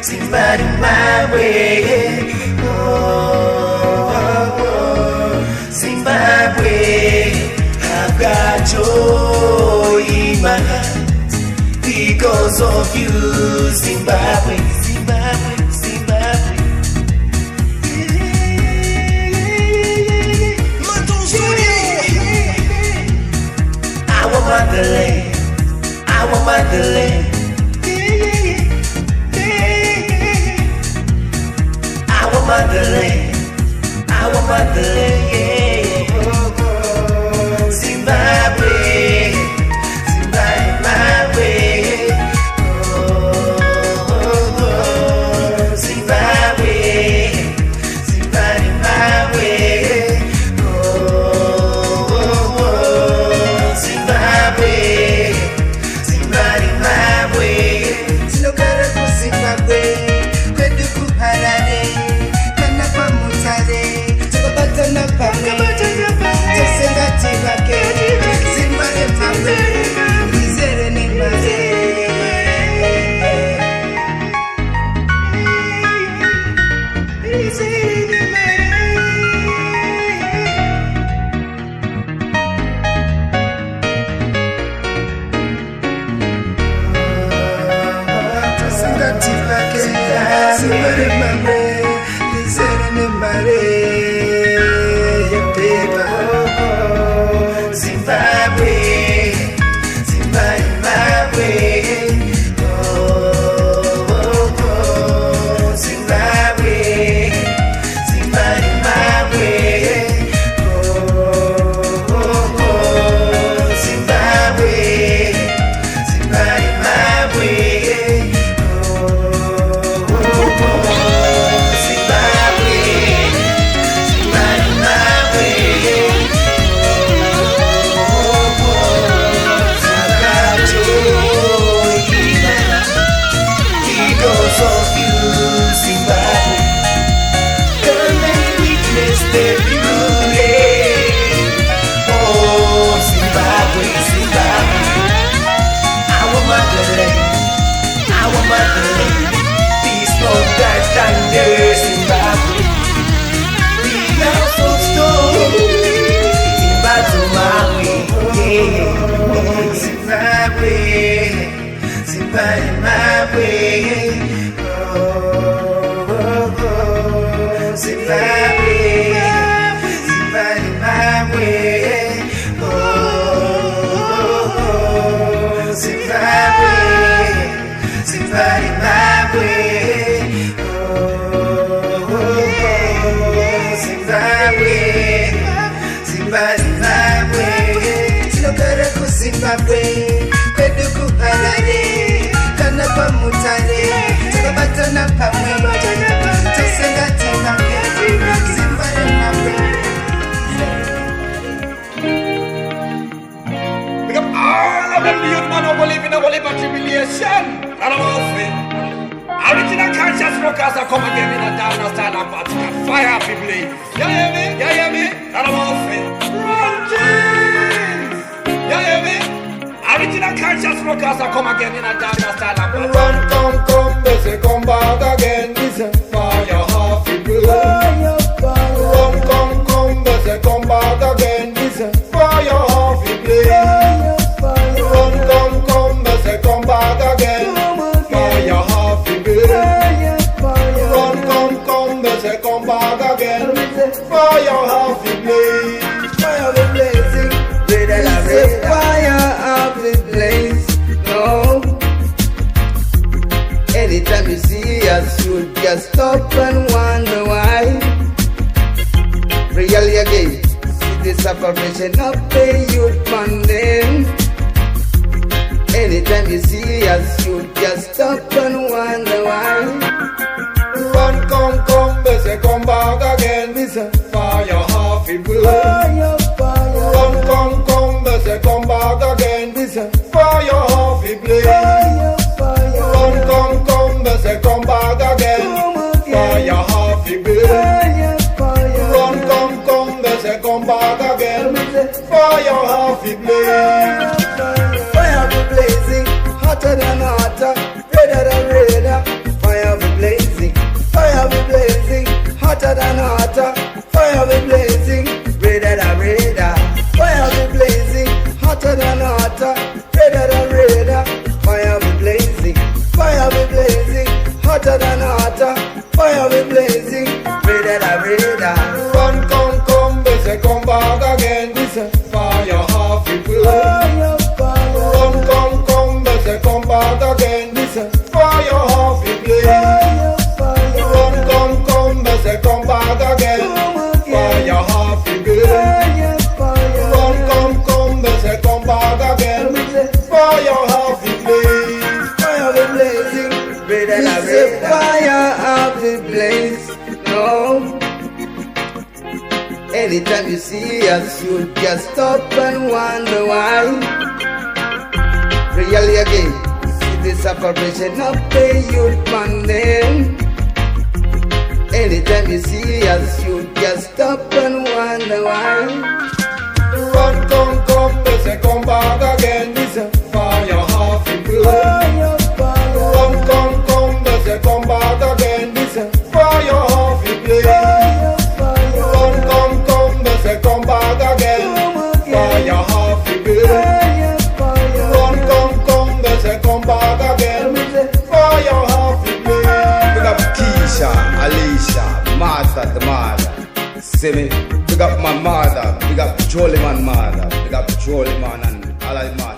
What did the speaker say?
somebody my way. Zimbabwe, I've got joy in my heart because of you, Zimbabwe, Zimbabwe, Zimbabwe. Our motherland, our motherland. Our motherland, our motherland, yeah. Zimbabwe, Zimbabwe, my way. Zimbabwe, Zimbabwe, my way. Zimbabwe, Zimbabwe, my way. Sinogara ku Zimbabwe, kwedu ku Harare. Original conscious rockers are coming again in a down style and particle. Fire up, people. You hear me? You hear me? And I'm off it. You hear me? Original conscious rockers are coming again in a down style and particle. Come, they say come back again. Fire half people. Come, they say come back again. Fire half people. Come, they say come back again. Fire half people. Come, they say come back again. Fire half people. Fire the blazing, fire of the blaze. No. Anytime you see us, you just stop and wonder why. Really again, see the separation of the youth funding. Anytime you see us, you just stop and wonder why. Come, they say come back again. Fire half it blow. Come, they say come back again. Fire half it blow. Come, they say come back again. Fire half it blow. Come, they say come back again. Fire half it blow. Fire be blazing, hotter than hotter, redder than redder. Fire be blazing. you see us, you just stop and wonder why. Really again, see this operation of the youth funding. Anytime you see us, you just stop and wonder why. Run, come, they say come back again. Fire half in blood. Run, come, they say come back again. Fire half in blood. Run, come, they say come back again. Fire half in blood. Run, come, they say come back again. Fire half in blood. Pick up Keisha, Alicia, Martha the mother. See me? Pick up my mother, pick up Jolie man mother, pick up Jolie man and all of the mother.